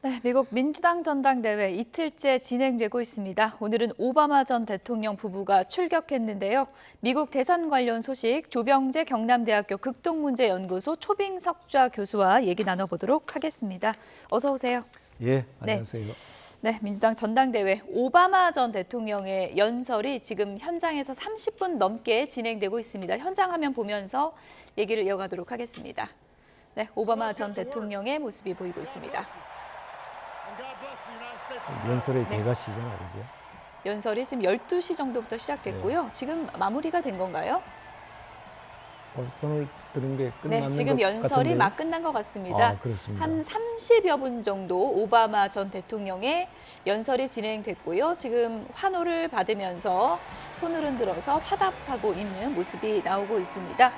네, 미국 민주당 전당대회 이틀째 진행되고 있습니다. 오늘은 오바마 전 대통령 부부가 출격했는데요. 미국 대선 관련 소식 조병재 경남대학교 극동문제연구소 초빙석좌 교수와 얘기 나눠보도록 하겠습니다. 어서 오세요. 예, 안녕하세요. 네, 민주당 전당대회 오바마 전 대통령의 연설이 지금 현장에서 30분 넘게 진행되고 있습니다. 현장 화면 보면서 얘기를 이어가도록 하겠습니다. 네, 오바마 전 대통령의 모습이 보이고 있습니다. 연설의 대가시잖아요, 이제. 연설이 지금 12시 정도부터 시작됐고요. 지금 마무리가 된 건가요? 손을 드는 게 끝났는 네, 지금 것 연설이 같은데요? 막 끝난 것 같습니다. 그렇습니다. 한 30여 분 정도 오바마 전 대통령의 연설이 진행됐고요. 지금 환호를 받으면서 손을 흔들어서 화답하고 있는 모습이 나오고 있습니다.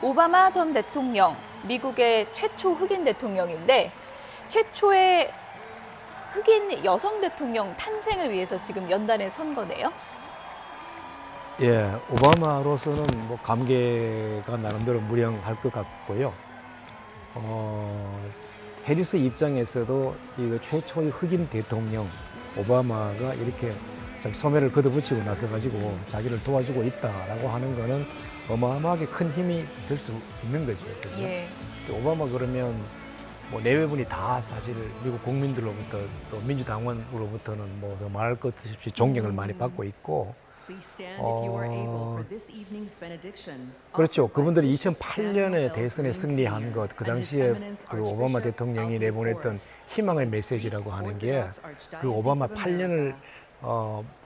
오바마 전 대통령, 미국의 최초 흑인 대통령인데 최초의 흑인 여성 대통령 탄생을 위해서 지금 연단에 선 거네요. 예, 오바마로서는 뭐 감개가 나름대로 무량할 것 같고요. 해리스 입장에서도 이 최초의 흑인 대통령 오바마가 이렇게 자기 소매를 걷어붙이고 나서가지고 자기를 도와주고 있다라고 하는 거는 어마어마하게 큰 힘이 될 수 있는 거죠. 그죠? 예. 오바마 그러면 뭐 내외분이 다 사실 미국 국민들로부터 또 민주당원으로부터는 뭐 말할 것 없이 존경을 많이 받고 있고, 그렇죠. 그분들이 2008년에 대선에 승리한 것, 그 당시에 그 오바마 대통령이 내보냈던 희망의 메시지라고 하는 게 그 오바마 8년을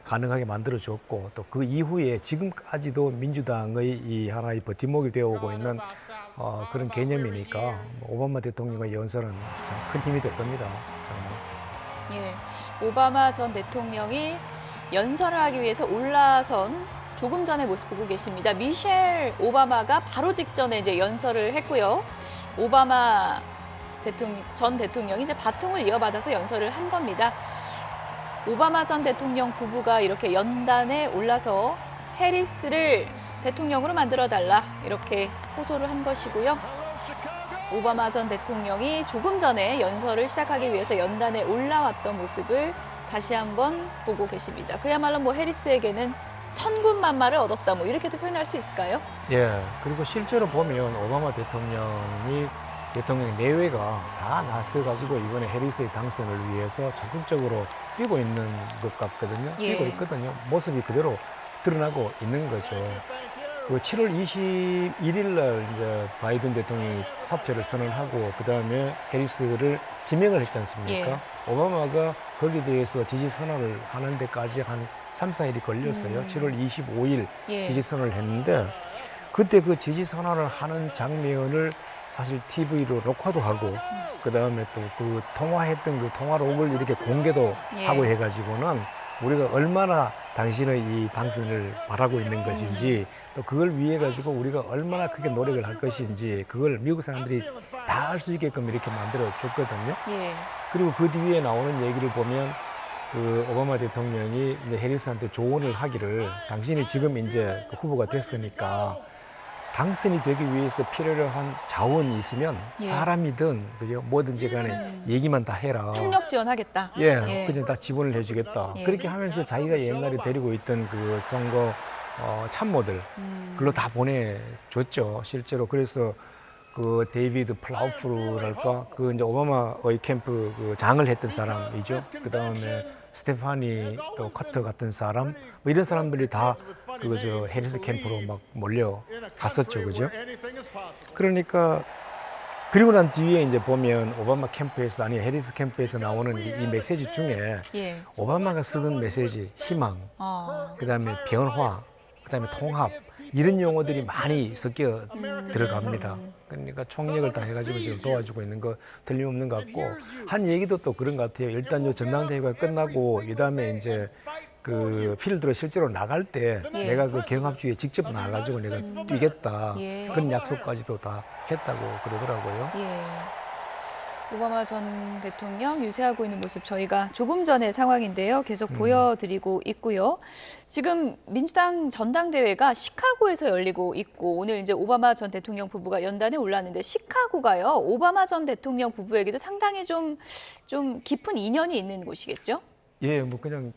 가능하게 만들어줬고, 또 그 이후에 지금까지도 민주당의 이 하나의 버팀목이 되어오고 있는 그런 개념이니까 오바마 대통령의 연설은 참 큰 힘이 될 겁니다. 정말. 예, 오바마 전 대통령이 연설을 하기 위해서 올라선 조금 전의 모습 보고 계십니다. 미셸 오바마가 바로 직전에 이제 연설을 했고요. 오바마 전 대통령이 이제 바통을 이어받아서 연설을 한 겁니다. 오바마 전 대통령 부부가 이렇게 연단에 올라서 해리스를 대통령으로 만들어달라 이렇게 호소를 한 것이고요. 오바마 전 대통령이 조금 전에 연설을 시작하기 위해서 연단에 올라왔던 모습을 다시 한번 보고 계십니다. 그야말로 뭐 해리스에게는 천군만마를 얻었다 뭐 이렇게도 표현할 수 있을까요? 예, 그리고 실제로 보면 오바마 대통령 내외가 다 나서가지고 이번에 해리스의 당선을 위해서 적극적으로 뛰고 있는 것 같거든요. 예. 뛰고 있거든요. 모습이 그대로 드러나고 있는 거죠. 그 7월 21일 날 이제 바이든 대통령이 사퇴를 선언하고 그 다음에 해리스를 지명을 했지 않습니까? 예. 오바마가 거기에 대해서 지지 선언을 하는 데까지 한 3, 4일이 걸렸어요. 7월 25일 예. 지지 선언을 했는데 그때 그 지지 선언을 하는 장면을 사실 TV로 녹화도 하고 그 다음에 또 그 통화했던 그 통화록을 이렇게 공개도 예. 하고 해가지고는 우리가 얼마나 당신의 이 당선을 바라고 있는 것인지 또 그걸 위해 가지고 우리가 얼마나 크게 노력을 할 것인지 그걸 미국 사람들이 다 알 수 있게끔 이렇게 만들어 줬거든요. 예. 그리고 그 뒤에 나오는 얘기를 보면 그 오바마 대통령이 이제 해리스한테 조언을 하기를 당신이 지금 이제 그 후보가 됐으니까 당선이 되기 위해서 필요로 한 자원이 있으면 예. 사람이든 그죠 뭐든지 간에 얘기만 다 해라. 총력 지원하겠다. 예, 그냥 다 지원을 해주겠다. 예. 그렇게 하면서 자기가 옛날에 데리고 있던 그 선거 참모들 그걸로 다 보내줬죠. 실제로 그래서 그 데이비드 플라우프랄까 그 이제 오바마의 캠프 그 장을 했던 사람이죠. 그 다음에 스테파니 또 커터 같은 사람 뭐 이런 사람들이 다 그저 해리스 캠프로 막 몰려 갔었죠, 그죠? 그러니까 그리고 난 뒤에 이제 보면 오바마 캠프에서 아니 해리스 캠프에서 나오는 이 메시지 중에 예. 오바마가 쓰던 메시지 희망, 그다음에 변화, 그다음에 통합 이런 용어들이 많이 섞여 들어갑니다. 그러니까 총력을 다해가지고 지금 도와주고 있는 거 틀림없는 것 같고 한 얘기도 또 그런 것 같아요. 일단 요 전당대회가 끝나고 그다음에 이제 그 필드로 실제로 나갈 때 예. 내가 그 경합주에 직접 나가가지고 내가 뛰겠다 예. 그런 약속까지도 다 했다고 그러더라고요. 예. 오바마 전 대통령 유세하고 있는 모습 저희가 조금 전의 상황인데요. 계속 보여드리고 있고요. 지금 민주당 전당대회가 시카고에서 열리고 있고 오늘 이제 오바마 전 대통령 부부가 연단에 올랐는데 시카고가요. 오바마 전 대통령 부부에게도 상당히 좀 깊은 인연이 있는 곳이겠죠? 예, 뭐 그냥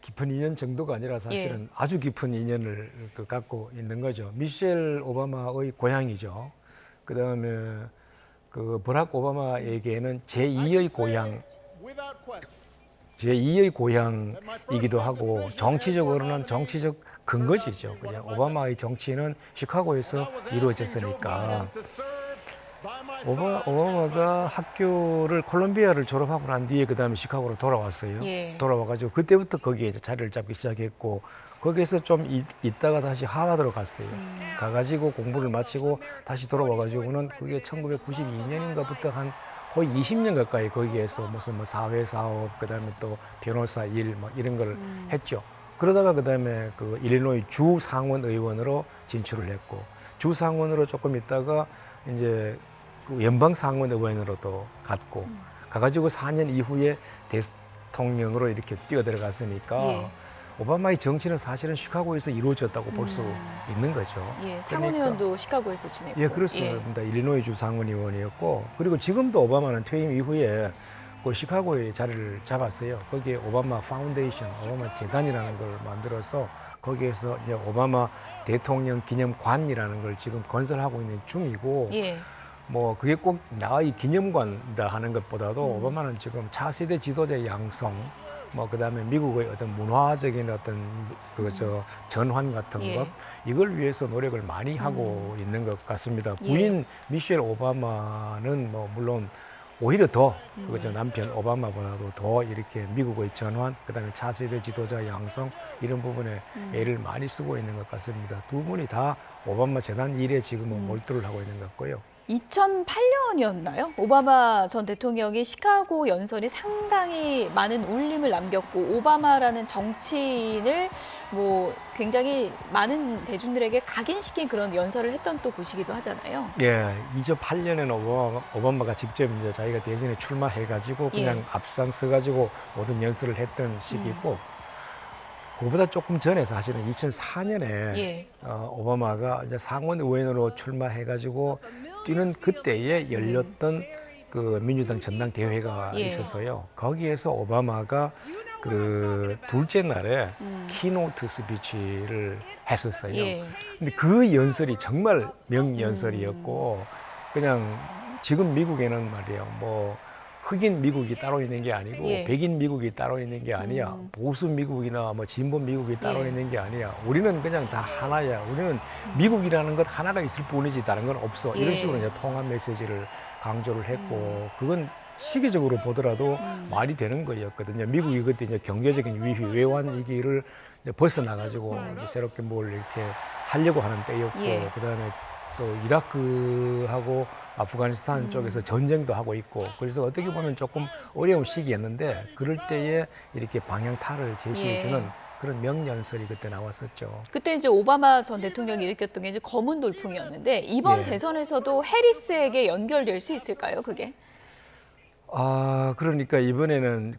깊은 인연 정도가 아니라 사실은 아주 깊은 인연을 갖고 있는 거죠. 미셸 오바마의 고향이죠. 그다음에 그 버락 오바마에게는 제2의 고향이기도 하고 정치적으로는 정치적 근거지죠. 그냥 오바마의 정치는 시카고에서 이루어졌으니까 오바마가 학교를 콜롬비아를 졸업하고 난 뒤에 그다음에 시카고로 돌아왔어요. 돌아와가지고 그때부터 거기에 이제 자리를 잡기 시작했고 거기에서 좀 있다가 다시 하버드로 갔어요. 가가지고 공부를 마치고 다시 돌아와가지고는 그게 1992년인가부터 한 거의 20년 가까이 거기에서 무슨 뭐 사회 사업 그다음에 또 변호사 일 뭐 이런 걸 했죠. 그러다가 그다음에 그 일리노이 주 상원 의원으로 진출을 했고 주 상원으로 조금 있다가 이제 그 연방 상원 의원으로도 갔고 가가지고 4년 이후에 대통령으로 이렇게 뛰어들어갔으니까 오바마의 정치는 사실은 시카고에서 이루어졌다고 볼 수 있는 거죠. 예, 상원의원도 시카고에서 지냈고. 예, 그렇습니다. 일리노이 주 상원의원이었고 그리고 지금도 오바마는 퇴임 이후에 그 시카고에 자리를 잡았어요. 거기에 오바마 파운데이션, 오바마 재단이라는 걸 만들어서 거기에서 이제 오바마 대통령 기념관이라는 걸 지금 건설하고 있는 중이고 뭐 그게 꼭 나의 기념관이다 하는 것보다도 오바마는 지금 차세대 지도자의 양성 뭐 그다음에 미국의 어떤 문화적인 어떤 그저 전환 같은 것 이걸 위해서 노력을 많이 하고 있는 것 같습니다. 부인 미셸 오바마는 뭐 물론 오히려 더 그저 남편 오바마보다도 더 이렇게 미국의 전환 그다음에 차세대 지도자 양성 이런 부분에 애를 많이 쓰고 있는 것 같습니다. 두 분이 다 오바마 재단 일에 지금은 몰두를 하고 있는 것 같고요. 2008년이었나요? 오바마 전 대통령이 시카고 연설이 상당히 많은 울림을 남겼고 오바마라는 정치인을 뭐 굉장히 많은 대중들에게 각인시킨 그런 연설을 했던 또 곳이기도 하잖아요. 예, 2008년에는 오바마가 직접 이제 자기가 대선에 출마해가지고 그냥 앞장서가지고 모든 연설을 했던 시기고 그보다 조금 전에 사실은 2004년에 오바마가 이제 상원 의원으로 출마해가지고 뛰는 그때에 열렸던 그 민주당 전당대회가 있었어요. 거기에서 오바마가 그 둘째 날에 키노트 스피치를 했었어요. 근데 그 연설이 정말 명연설이었고 그냥 지금 미국에는 말이에요. 뭐 흑인 미국이 따로 있는 게 아니고 백인 미국이 따로 있는 게 아니야. 보수 미국이나 뭐 진보 미국이 따로 있는 게 아니야. 우리는 그냥 다 하나야. 우리는 미국이라는 것 하나가 있을 뿐이지 다른 건 없어. 이런 식으로 이제 통합 메시지를 강조를 했고 그건 시기적으로 보더라도 말이 되는 거였거든요. 미국이 그때 이제 경제적인 위기, 외환 위기를 이제 벗어나가지고 이제 새롭게 뭘 이렇게 하려고 하는 때였고 그다음에 또 이라크하고 아프가니스탄 쪽에서 전쟁도 하고 있고 그래서 어떻게 보면 조금 어려운 시기였는데 그럴 때에 이렇게 방향타를 제시해주는 그런 명연설이 그때 나왔었죠. 그때 이제 오바마 전 대통령이 일으켰던 게 이제 검은 돌풍이었는데 이번 대선에서도 해리스에게 연결될 수 있을까요, 그게? 아, 그러니까 이번에는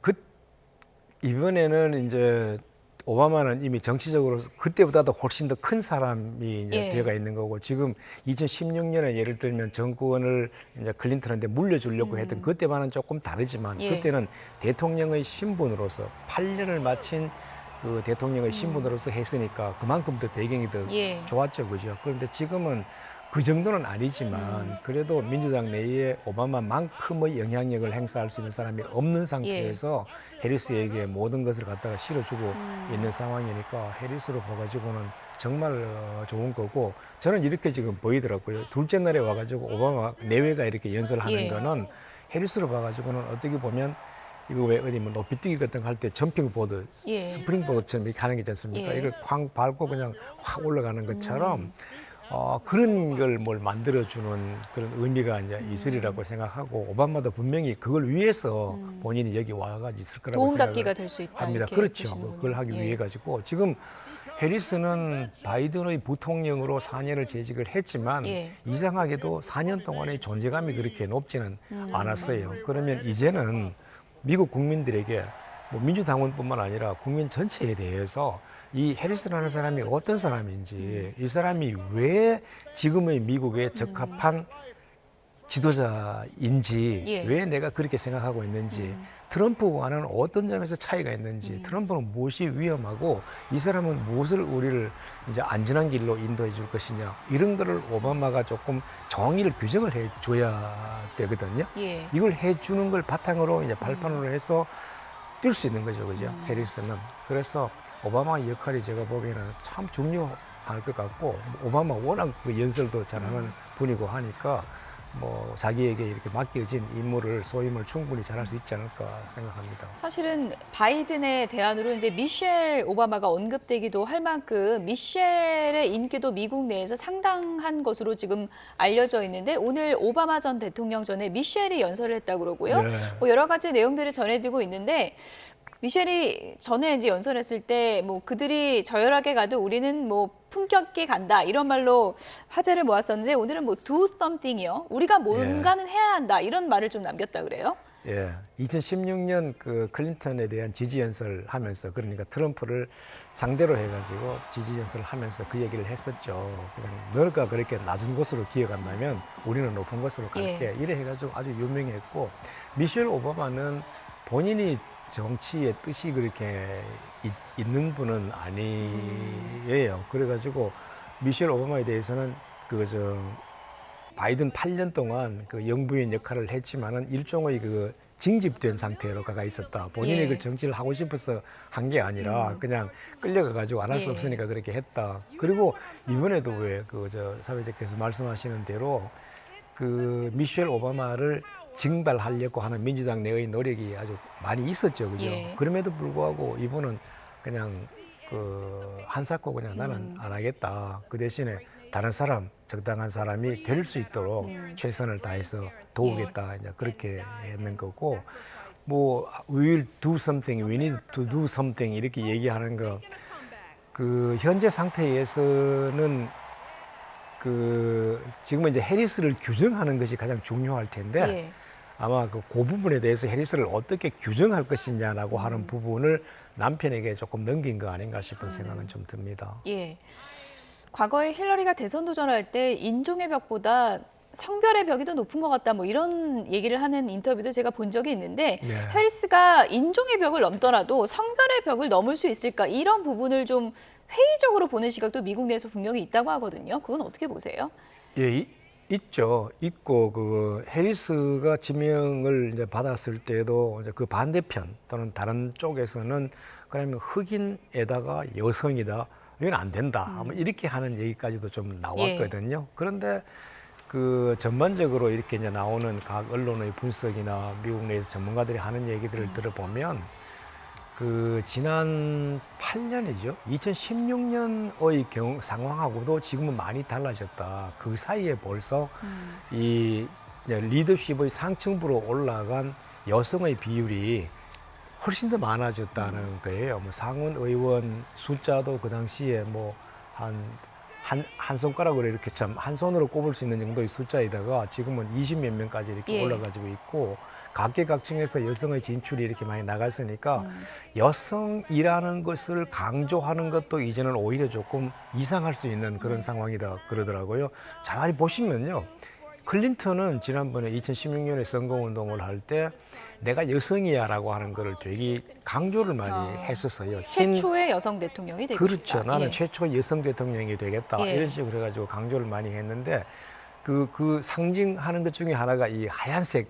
이제 오바마는 이미 정치적으로 그때보다도 훨씬 더 큰 사람이 이제 되어가 있는 거고 지금 2016년에 예를 들면 정권을 이제 클린턴한테 물려주려고 했던 그때와는 조금 다르지만 그때는 대통령의 신분으로서 8년을 마친 그 대통령의 신분으로서 했으니까 그만큼 더 배경이 더 좋았죠, 그죠? 그런데 지금은 그 정도는 아니지만 그래도 민주당 내에 오바마만큼의 영향력을 행사할 수 있는 사람이 없는 상태에서 해리스에게 모든 것을 갖다가 실어주고 있는 상황이니까 해리스로 봐가지고는 정말 좋은 거고 저는 이렇게 지금 보이더라고요. 둘째 날에 와가지고 오바마 내외가 이렇게 연설하는 거는 해리스로 봐가지고는 어떻게 보면 이거 왜 어디 뭐 높이뛰기 같은 거 할 때 점핑보드, 스프링보드처럼 이렇게 하는 게 있지 않습니까? 이걸 쾅 밟고 그냥 확 올라가는 것처럼 그런 걸 뭘 만들어주는 그런 의미가 이제 있으리라고 생각하고 오바마도 분명히 그걸 위해서 본인이 여기 와가지고 있을 거라고 도움닫기가 될 수 있다. 합니다. 이렇게 그렇죠. 보시는군요. 그걸 하기 예. 위해 가지고 지금 해리스는 바이든의 부통령으로 4년을 재직을 했지만 예. 이상하게도 4년 동안의 존재감이 그렇게 높지는 않았어요. 그러면 이제는 미국 국민들에게 뭐 민주당원뿐만 아니라 국민 전체에 대해서 이 해리스라는 사람이 어떤 사람인지 이 사람이 왜 지금의 미국에 적합한 지도자인지 예. 왜 내가 그렇게 생각하고 있는지 트럼프와는 어떤 점에서 차이가 있는지 트럼프는 무엇이 위험하고 이 사람은 무엇을 우리를 이제 안전한 길로 인도해 줄 것이냐 이런 거를 오바마가 조금 정의를 규정을 해 줘야 되거든요. 예. 이걸 해 주는 걸 바탕으로 이제 발판으로 해서 뛸 수 있는 거죠. 그죠? 해리스는. 그래서 오바마의 역할이 제가 보기에는 참 중요할 것 같고 오바마 워낙 그 연설도 잘하는 분이고 하니까 뭐 자기에게 이렇게 맡겨진 임무를 소임을 충분히 잘할 수 있지 않을까 생각합니다. 사실은 바이든의 대안으로 이제 미셸 오바마가 언급되기도 할 만큼 미셸의 인기도 미국 내에서 상당한 것으로 지금 알려져 있는데 오늘 오바마 전 대통령 전에 미셸이 연설을 했다고 그러고요. 네. 뭐 여러 가지 내용들이 전해지고 있는데 미셸이 전에 이제 연설했을 때 뭐 그들이 저열하게 가도 우리는 뭐 품격 있게 간다 이런 말로 화제를 모았었는데 오늘은 뭐 do something이요. 우리가 뭔가는 해야 한다 이런 말을 좀 남겼다 그래요. 예, 2016년 그 클린턴에 대한 지지 연설을 하면서 그러니까 트럼프를 상대로 해가지고 지지 연설을 하면서 그 얘기를 했었죠. 그냥 너가 그렇게 낮은 곳으로 기어간다면 우리는 높은 곳으로 갈게. 이래 해가지고 아주 유명했고 미셸 오바마는 본인이 정치의 뜻이 그렇게 있는 분은 아니에요. 그래가지고 미셸 오바마에 대해서는 바이든 8년 동안 그 영부인 역할을 했지만은 일종의 그 징집된 상태로 가가 있었다. 본인이 예. 그 정치를 하고 싶어서 한 게 아니라 그냥 끌려가가지고 안 할 수 예. 없으니까 그렇게 했다. 그리고 이번에도 왜 사회자께서 말씀하시는 대로 그 미셸 오바마를 징발하려고 하는 민주당 내의 노력이 아주 많이 있었죠, 그죠? 예. 그럼에도 불구하고 이분은 그냥 한사코 그냥 나는 안 하겠다. 그 대신에 다른 사람, 적당한 사람이 될 수 있도록 최선을 다해서 도우겠다. 이제 그렇게 했는 거고, 뭐 we will do something, we need to do something 이렇게 얘기하는 거, 그 현재 상태에서는 지금은 이제 해리스를 규정하는 것이 가장 중요할 텐데 예. 아마 그 부분에 대해서 해리스를 어떻게 규정할 것이냐라고 하는 부분을 남편에게 조금 넘긴 거 아닌가 싶은 생각은 좀 듭니다. 예. 과거에 힐러리가 대선 도전할 때 인종의 벽보다 성별의 벽이 더 높은 것 같다 뭐 이런 얘기를 하는 인터뷰도 제가 본 적이 있는데 네. 해리스가 인종의 벽을 넘더라도 성별의 벽을 넘을 수 있을까 이런 부분을 좀 회의적으로 보는 시각도 미국 내에서 분명히 있다고 하거든요. 그건 어떻게 보세요? 예, 있죠. 있고 그 해리스가 지명을 이제 받았을 때도 이제 그 반대편 또는 다른 쪽에서는 그러면 흑인에다가 여성이다. 이건 안 된다. 아마 이렇게 하는 얘기까지도 좀 나왔거든요. 그런데 그 전반적으로 이렇게 이제 나오는 각 언론의 분석이나 미국 내에서 전문가들이 하는 얘기들을 들어보면 그 지난 8년이죠. 2016년의 상황하고도 지금은 많이 달라졌다. 그 사이에 벌써 이 리더십의 상층부로 올라간 여성의 비율이 훨씬 더 많아졌다는 거예요. 뭐 상원 의원 숫자도 그 당시에 뭐 한 손가락으로 이렇게 참 한 손으로 꼽을 수 있는 정도의 숫자에다가 지금은 20몇 명까지 이렇게 예. 올라가지고 있고 각계각층에서 여성의 진출이 이렇게 많이 나갔으니까 여성이라는 것을 강조하는 것도 이제는 오히려 조금 이상할 수 있는 그런 상황이다 그러더라고요. 잘 보시면요. 클린턴은 지난번에 2016년에 선거운동을 할 때 내가 여성이야라고 하는 거를 되게 강조를 많이 했었어요. 최초의 여성 대통령이 되고 그렇죠. 싶다. 나는 예. 최초의 여성 대통령이 되겠다. 예. 이런 식으로 해가지고 강조를 많이 했는데 그 상징하는 것 중에 하나가 이 하얀색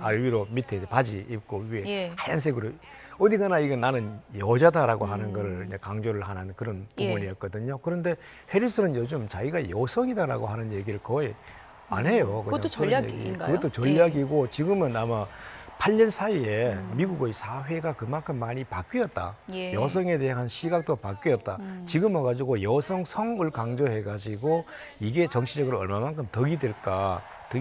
알 위로 밑에 이제 바지 입고 위에 예. 하얀색으로 어디 가나 이건 나는 여자다라고 하는 거를 이제 강조를 하는 그런 예. 부분이었거든요. 그런데 해리스는 요즘 자기가 여성이다라고 하는 얘기를 거의 안 해요. 그냥 그것도 그런 전략인가요? 얘기. 그것도 전략이고 지금은 아마 8년 사이에 미국의 사회가 그만큼 많이 바뀌었다. 예. 여성에 대한 시각도 바뀌었다. 지금 와가지고 여성 성을 강조해가지고 이게 정치적으로 얼마만큼 덕이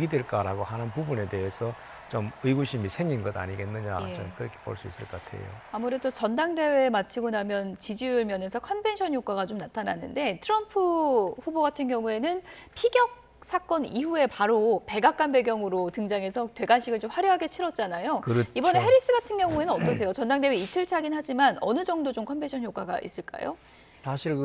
될까라고 하는 부분에 대해서 좀 의구심이 생긴 것 아니겠느냐, 예. 저는 그렇게 볼 수 있을 것 같아요. 아무래도 전당대회 마치고 나면 지지율 면에서 컨벤션 효과가 좀 나타났는데 트럼프 후보 같은 경우에는 피격 사건 이후에 바로 백악관 배경으로 등장해서 대관식을 좀 화려하게 치렀잖아요. 그렇죠. 이번에 해리스 같은 경우에는 어떠세요? 전당대회 이틀 차긴 하지만 어느 정도 좀 컨벤션 효과가 있을까요? 사실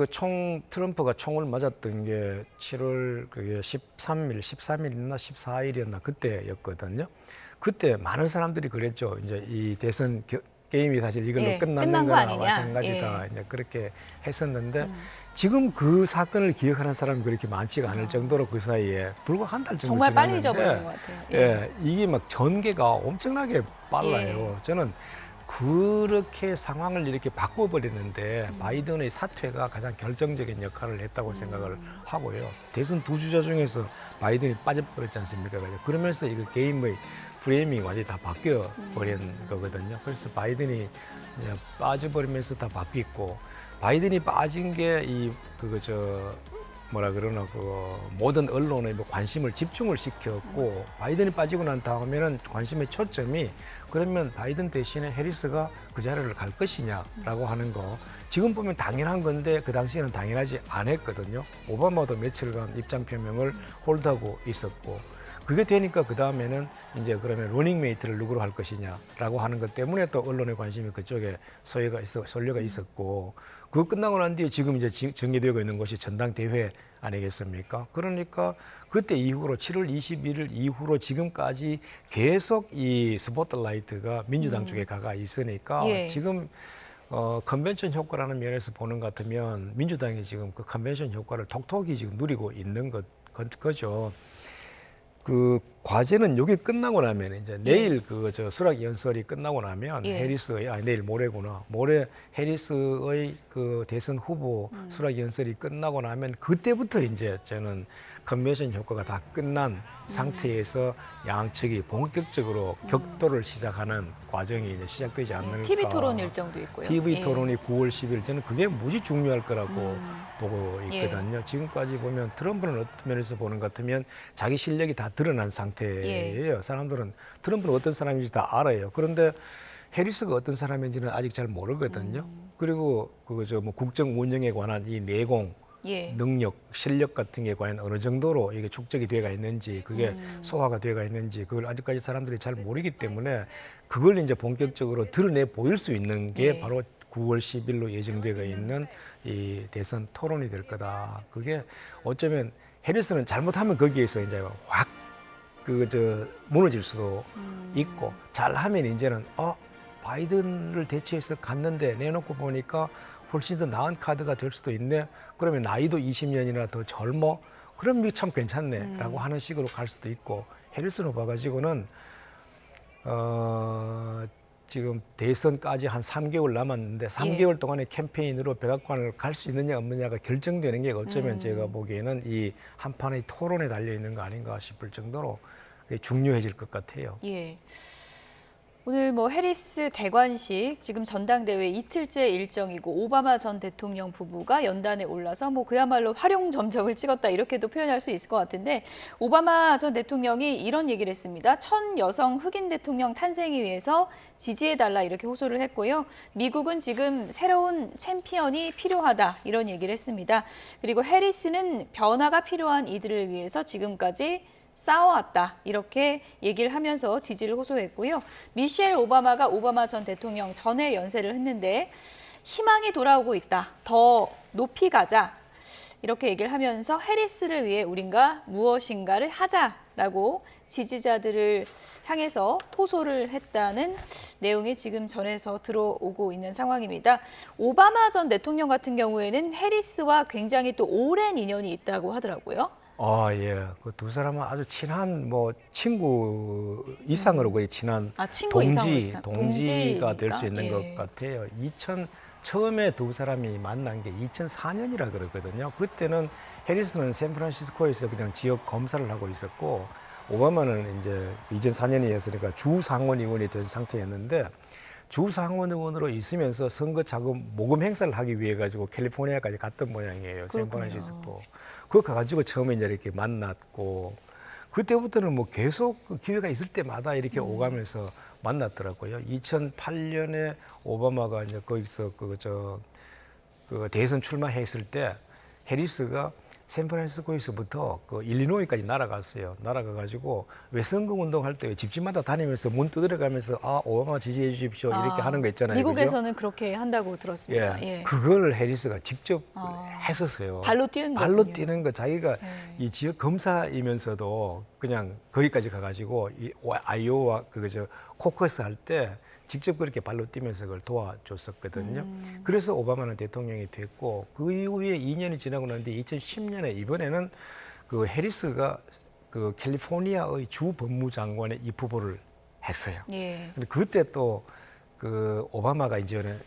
트럼프가 총을 맞았던 게 7월 그게 13일이었나 14일이었나 그때였거든요. 그때 많은 사람들이 그랬죠. 이제 이 대선 게임이 사실 이걸로 예, 끝나는 끝난 거 거나 아니냐. 마찬가지다. 이제 그렇게 했었는데 지금 그 사건을 기억하는 사람이 그렇게 많지가 않을 정도로 그 사이에 불과 한 달 정도 정말 빨리 지났는데 잊어버린 것 같아요. 예, 이게 막 전개가 엄청나게 빨라요. 예. 저는 그렇게 상황을 이렇게 바꿔버리는데 바이든의 사퇴가 가장 결정적인 역할을 했다고 생각을 하고요. 대선 두 주자 중에서 바이든이 빠져버렸지 않습니까? 그러면서 이거 게임의 프레이밍이 완전히 다 바뀌어버린 거거든요. 그래서 바이든이 이제 빠져버리면서 다 바뀌었고, 바이든이 빠진 게 모든 언론의 관심을 집중을 시켰고, 바이든이 빠지고 난 다음에는 관심의 초점이 그러면 바이든 대신에 해리스가 그 자리를 갈 것이냐라고 하는 거. 지금 보면 당연한 건데 그 당시에는 당연하지 않았거든요. 오바마도 며칠간 입장 표명을 홀드하고 있었고, 그게 되니까 그 다음에는 이제 그러면 러닝메이트를 누구로 할 것이냐라고 하는 것 때문에 또 언론의 관심이 그쪽에 쏠려가 있었고, 그거 끝나고 난 뒤에 지금 이제 전개되고 있는 것이 전당대회 아니겠습니까? 그러니까 그때 이후로 7월 21일 이후로 지금까지 계속 이 스포트라이트가 민주당 쪽에 가가 있으니까 예. 지금 컨벤션 효과라는 면에서 보는 것 같으면 민주당이 지금 그 컨벤션 효과를 톡톡히 지금 누리고 있는 거죠. 그 과제는 여기 끝나고 나면 이제 내일 수락 연설이 끝나고 나면 예. 해리스의 내일 모레구나. 모레 해리스의 그 대선 후보 수락 연설이 끝나고 나면 그때부터 이제 저는 컨벤션 효과가 다 끝난 상태에서 양측이 본격적으로 격돌을 시작하는 과정이 이제 시작되지 않을까. TV 토론 일정도 있고요. TV 예. 토론이 9월 10일 저는 그게 무지 중요할 거라고 보고 있거든요. 지금까지 보면 트럼프는 어떤 면에서 보는 것 같으면 자기 실력이 다 드러난 상태예요. 사람들은 트럼프는 어떤 사람인지 다 알아요. 그런데 해리스가 어떤 사람인지는 아직 잘 모르거든요. 그리고 국정 운영에 관한 이 내공, 예. 능력, 실력 같은 게 과연 어느 정도로 이게 축적이 돼가 있는지, 그게 소화가 돼가 있는지, 그걸 아직까지 사람들이 잘 모르기 때문에 그걸 이제 본격적으로 드러내 보일 수 있는 게 예. 바로 9월 10일로 예정되어 있는 이 대선 토론이 될 거다. 그게 어쩌면 해리스는 잘못하면 거기에서 이제 확 무너질 수도 있고, 잘하면 이제는 바이든을 대체해서 갔는데 내놓고 보니까 훨씬 더 나은 카드가 될 수도 있네. 그러면 나이도 20년이나 더 젊어. 그럼 이게 참 괜찮네. 라고 하는 식으로 갈 수도 있고, 해리슨 후보 가지고는 지금 대선까지 한 3개월 남았는데 3개월 동안의 캠페인으로 백악관을 갈 수 있느냐 없느냐가 결정되는 게 어쩌면 제가 보기에는 이 한 판의 토론에 달려 있는 거 아닌가 싶을 정도로 중요해질 것 같아요. 예. 오늘 해리스 대관식 지금 전당대회 이틀째 일정이고 오바마 전 대통령 부부가 연단에 올라서 그야말로 활용점정을 찍었다 이렇게도 표현할 수 있을 것 같은데, 오바마 전 대통령이 이런 얘기를 했습니다. 첫 여성 흑인 대통령 탄생을 위해서 지지해달라 이렇게 호소를 했고요. 미국은 지금 새로운 챔피언이 필요하다 이런 얘기를 했습니다. 그리고 해리스는 변화가 필요한 이들을 위해서 지금까지 싸워왔다 이렇게 얘기를 하면서 지지를 호소했고요. 미셸 오바마가 오바마 전 대통령 전에 연설을 했는데 희망이 돌아오고 있다. 더 높이 가자. 이렇게 얘기를 하면서 해리스를 위해 우린가 무엇인가를 하자라고 지지자들을 향해서 호소를 했다는 내용이 지금 전해서 들어오고 있는 상황입니다. 오바마 전 대통령 같은 경우에는 해리스와 굉장히 또 오랜 인연이 있다고 하더라고요. 예. 그 두 사람은 아주 친한 친구 이상으로 거의 친한 친구 이상으로 동지가 될 수 있는 예. 것 같아요. 처음에 두 사람이 만난 게 2004년이라 그러거든요. 그때는 해리스는 샌프란시스코에서 그냥 지역 검사를 하고 있었고, 오바마는 이제 2004년이었으니까 주 상원의원이 된 상태였는데 주 상원의원으로 있으면서 선거 자금 모금 행사를 하기 위해 가지고 캘리포니아까지 갔던 모양이에요. 샌프란시스코. 그거 가가지고 처음에 이제 이렇게 만났고 그때부터는 뭐 계속 그 기회가 있을 때마다 이렇게 오가면서 만났더라고요. 2008년에 오바마가 이제 거기서 그 대선 출마했을 때 해리스가 샌프란시스코에서부터 그 일리노이까지 날아갔어요. 날아가가지고 왜 선거운동 할 때 집집마다 다니면서 문 두드려가면서 아 오바마 지지해 주십시오 이렇게 하는 거 있잖아요. 미국에서는 그렇게 한다고 들었습니다. 예. 그걸 해리스가 직접 했었어요. 발로 뛰는 발로 거군요. 뛰는 거 자기가 이 지역 검사이면서도 그냥 거기까지 가가지고 이 아이오와 코커스 할 때 직접 그렇게 발로 뛰면서 그걸 도와줬었거든요. 그래서 오바마는 대통령이 됐고 그 이후에 2년이 지나고 났는데 2010년에 이번에는 그 해리스가 그 캘리포니아의 주 법무장관의 입후보를 했어요. 예. 근데 그때 또 그 오바마가 이제는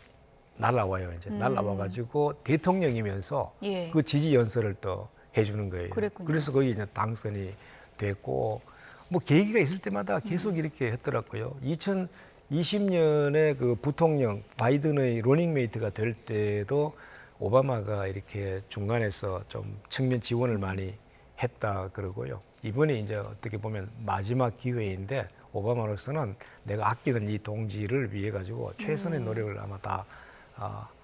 날라와요. 이제 날라와가지고 대통령이면서 예. 그 지지 연설을 또 해주는 거예요. 그랬군요. 그래서 거기 이제 당선이 됐고 뭐 계기가 있을 때마다 계속 이렇게 했더라고요. 2020년에 그 부통령 바이든의 러닝메이트가 될 때도 오바마가 이렇게 중간에서 좀 측면 지원을 많이 했다 그러고요. 이번에 이제 어떻게 보면 마지막 기회인데 오바마로서는 내가 아끼는 이 동지를 위해 가지고 최선의 노력을 아마 다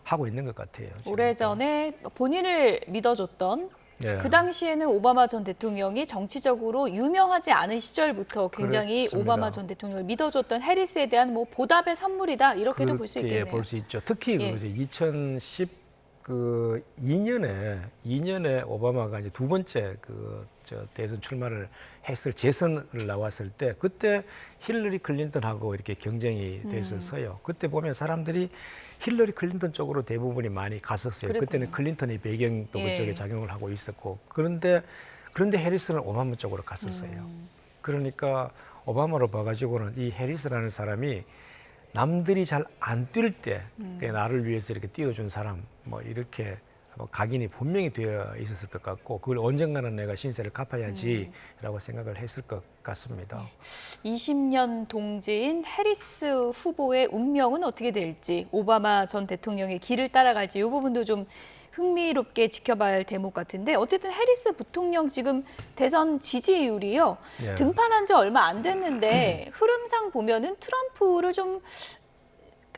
하고 있는 것 같아요. 오래전에 본인을 믿어줬던 예. 그 당시에는 오바마 전 대통령이 정치적으로 유명하지 않은 시절부터 굉장히 그렇습니다. 오바마 전 대통령을 믿어줬던 해리스에 대한 뭐 보답의 선물이다 이렇게도 볼 수 있겠네요. 볼 수 있죠. 특히 예. 그 2012년에 오바마가 이제 두 번째 대선 출마를 했을 재선을 나왔을 때 그때 힐러리 클린턴하고 이렇게 경쟁이 됐었어요. 그때 보면 사람들이 힐러리 클린턴 쪽으로 대부분이 많이 갔었어요. 그랬군요. 그때는 클린턴의 배경도 예. 그쪽에 작용을 하고 있었고 그런데 해리스는 오바마 쪽으로 갔었어요. 그러니까 오바마로 봐가지고는 이 해리스라는 사람이 남들이 잘 안 뛸 때 나를 위해서 이렇게 뛰어준 사람 뭐 이렇게 각인이 분명히 되어 있었을 것 같고 그걸 언젠가는 내가 신세를 갚아야지라고 생각을 했을 것 같습니다. 20년 동지인 해리스 후보의 운명은 어떻게 될지 오바마 전 대통령의 길을 따라갈지 이 부분도 좀 흥미롭게 지켜봐야 할 대목 같은데 어쨌든 해리스 부통령 지금 대선 지지율이요. 예. 등판한 지 얼마 안 됐는데 흐름상 보면은 트럼프를 좀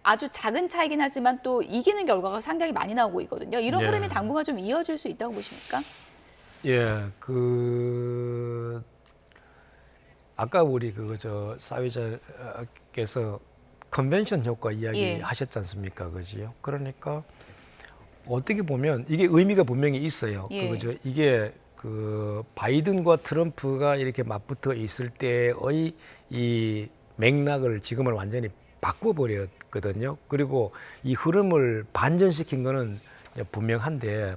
아주 작은 차이긴 하지만 또 이기는 결과가 상당히 많이 나오고 있거든요. 이런 예. 흐름이 당분간 좀 이어질 수 있다고 보십니까? 예, 아까 우리 사회자께서 컨벤션 효과 이야기 예. 하셨지 않습니까? 그지요? 그러니까 어떻게 보면 이게 의미가 분명히 있어요. 예. 이게 바이든과 트럼프가 이렇게 맞붙어 있을 때의 이 맥락을 지금은 완전히 바꿔버렸거든요. 그리고 이 흐름을 반전시킨 거는 분명한데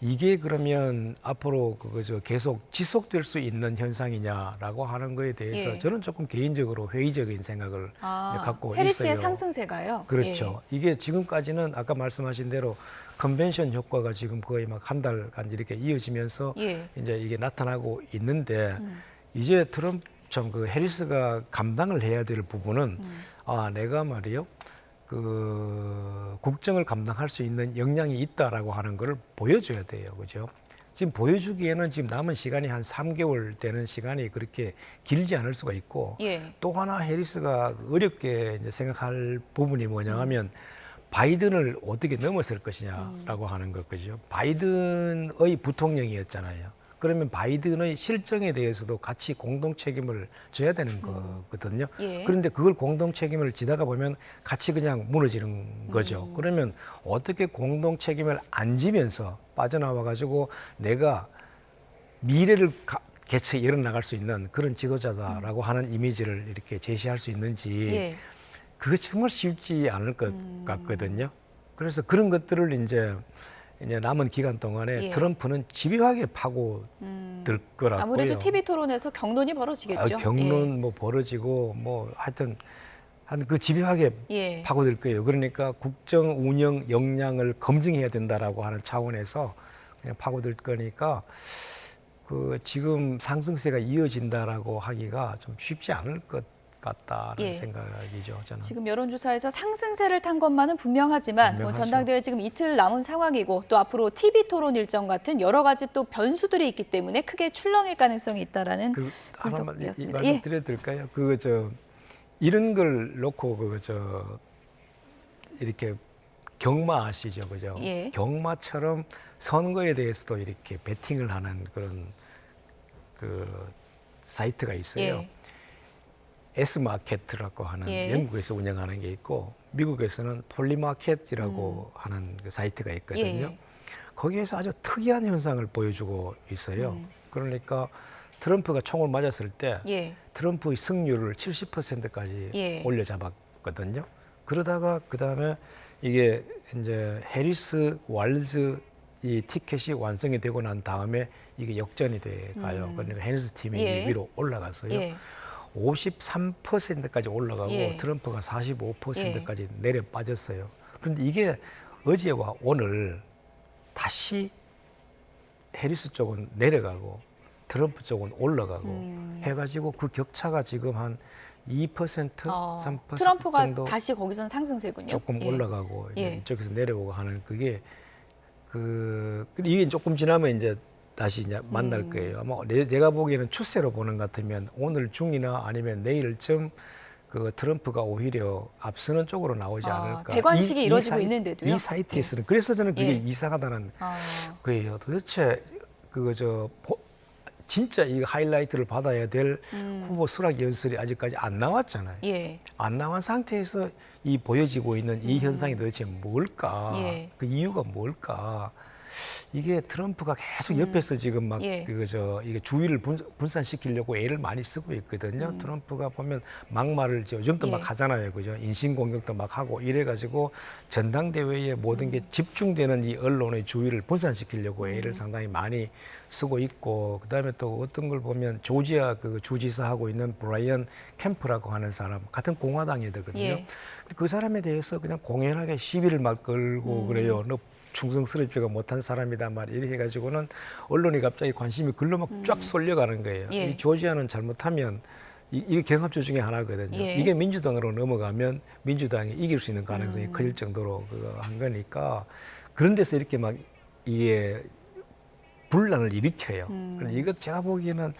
이게 그러면 앞으로 계속 지속될 수 있는 현상이냐라고 하는 거에 대해서 예. 저는 조금 개인적으로 회의적인 생각을 갖고 해리스의 있어요. 상승세가요? 그렇죠. 이게 지금까지는 아까 말씀하신 대로 컨벤션 효과가 지금 거의 막 한 달간 이렇게 이어지면서 예. 이제 이게 나타나고 있는데 이제 해리스가 감당을 해야 될 부분은 내가 말이요. 국정을 감당할 수 있는 역량이 있다라고 하는 걸 보여줘야 돼요. 그죠? 지금 보여주기에는 지금 남은 시간이 한 3개월 되는 시간이 그렇게 길지 않을 수가 있고 예. 또 하나 해리스가 어렵게 이제 생각할 부분이 뭐냐 하면 바이든을 어떻게 넘어설 것이냐라고 하는 것 그죠? 바이든의 부통령이었잖아요. 그러면 바이든의 실정에 대해서도 같이 공동 책임을 져야 되는 거거든요. 예. 그런데 그걸 공동 책임을 지다가 보면 같이 그냥 무너지는 거죠. 그러면 어떻게 공동 책임을 안 지면서 빠져나와 가지고 내가 미래를 개척 이뤄나갈 수 있는 그런 지도자다라고 하는 이미지를 이렇게 제시할 수 있는지 예. 그게 정말 쉽지 않을 것 같거든요. 그래서 그런 것들을 이제 남은 기간 동안에 예. 트럼프는 집요하게 파고들 거라고요. 아무래도 TV 토론에서 경론이 벌어지겠죠. 경론 뭐 벌어지고 뭐 하여튼 한 집요하게 예. 파고들 거예요. 그러니까 국정 운영 역량을 검증해야 된다라고 하는 차원에서 그냥 파고들 거니까 그 지금 상승세가 이어진다라고 하기가 좀 쉽지 않을 것 같다는 예. 생각이죠. 저는. 지금 여론조사에서 상승세를 탄 것만은 분명하지만 뭐 분명하죠. 전당대회 지금 이틀 남은 상황이고 또 앞으로 TV 토론 일정 같은 여러 가지 또 변수들이 있기 때문에 크게 출렁일 가능성이 있다라는 그 하나만 분석이었습니다. 말씀드려도 될까요? 이런 걸 놓고 이렇게 경마하시죠, 그죠? 예. 경마처럼 선거에 대해서도 이렇게 베팅을 하는 그런 그 사이트가 있어요. 예. S마켓이라고 하는 예. 영국에서 운영하는 게 있고 미국에서는 폴리마켓이라고 하는 그 사이트가 있거든요. 예. 거기에서 아주 특이한 현상을 보여주고 있어요. 그러니까 트럼프가 총을 맞았을 때 예. 트럼프의 승률을 70%까지 예. 올려잡았거든요. 그러다가 그다음에 이게 이제 해리스 왈즈 이 티켓이 완성이 되고 난 다음에 이게 역전이 돼 가요. 그러니까 해리스 팀이 예. 위로 올라갔어요. 예. 53%까지 올라가고 예. 트럼프가 45%까지 내려 빠졌어요. 그런데 이게 어제와 오늘 다시 해리스 쪽은 내려가고 트럼프 쪽은 올라가고 해가지고 그 격차가 지금 한 2%, 3% 트럼프가 정도 다시 거기선 상승세군요. 조금 예. 올라가고 이제 예. 이쪽에서 내려오고 하는 그게 이게 조금 지나면 이제 다시 이제 만날 거예요. 아마 제가 보기에는 추세로 보는 것 같으면 오늘 중이나 아니면 내일쯤 그 트럼프가 오히려 앞서는 쪽으로 나오지 않을까. 대관식이 이루어지고 있는데도요? 이 사이트에서는 그래서 저는 그게 예. 이상하다는 아. 거예요. 도대체 진짜 이 하이라이트를 받아야 될 후보 수락 연설이 아직까지 안 나왔잖아요. 예. 안 나온 상태에서 이 보여지고 있는 이 현상이 도대체 뭘까? 예. 그 이유가 뭘까? 이게 트럼프가 계속 옆에서 지금 막 예. 이게 주의를 분산시키려고 애를 많이 쓰고 있거든요. 트럼프가 보면 막말을 요즘도 예. 막 하잖아요, 그죠? 인신공격도 막 하고 이래가지고 전당대회에 모든 게 집중되는 이 언론의 주의를 분산시키려고 애를 상당히 많이 쓰고 있고, 그다음에 또 어떤 걸 보면 조지아 그 주지사 하고 있는 브라이언 캠프라고 하는 사람 같은 공화당이거든요. 예. 그 사람에 대해서 그냥 공연하게 시비를 막 걸고 그래요. 너 충성스럽지가 못한 사람이다 말 이렇게 해가지고는 언론이 갑자기 관심이 글로 막 쫙 쏠려가는 거예요. 예. 이 조지아는 잘못하면 이게 경합주 중에 하나거든요. 예. 이게 민주당으로 넘어가면 민주당이 이길 수 있는 가능성이 커질 정도로 그거 한 거니까 그런 데서 이렇게 막 이게 분란을 일으켜요. 그런데 이것 제가 보기에는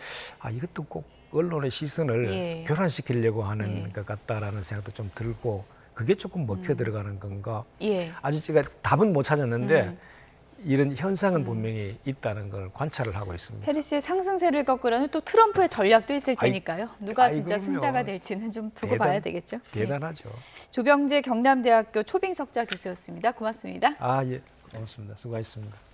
이것도 꼭 언론의 시선을 예. 교란시키려고 하는 예. 것 같다라는 생각도 좀 들고 그게 조금 먹혀 들어가는 건가. 예. 아직 제가 답은 못 찾았는데 이런 현상은 분명히 있다는 걸 관찰을 하고 있습니다. 해리스의 상승세를 꺾으려는 또 트럼프의 전략도 있을 테니까요. 누가 진짜 그럼요. 승자가 될지는 좀 두고 봐야 되겠죠. 대단하죠. 조병재 경남대학교 초빙석자 교수였습니다. 고맙습니다. 예, 고맙습니다. 수고하셨습니다.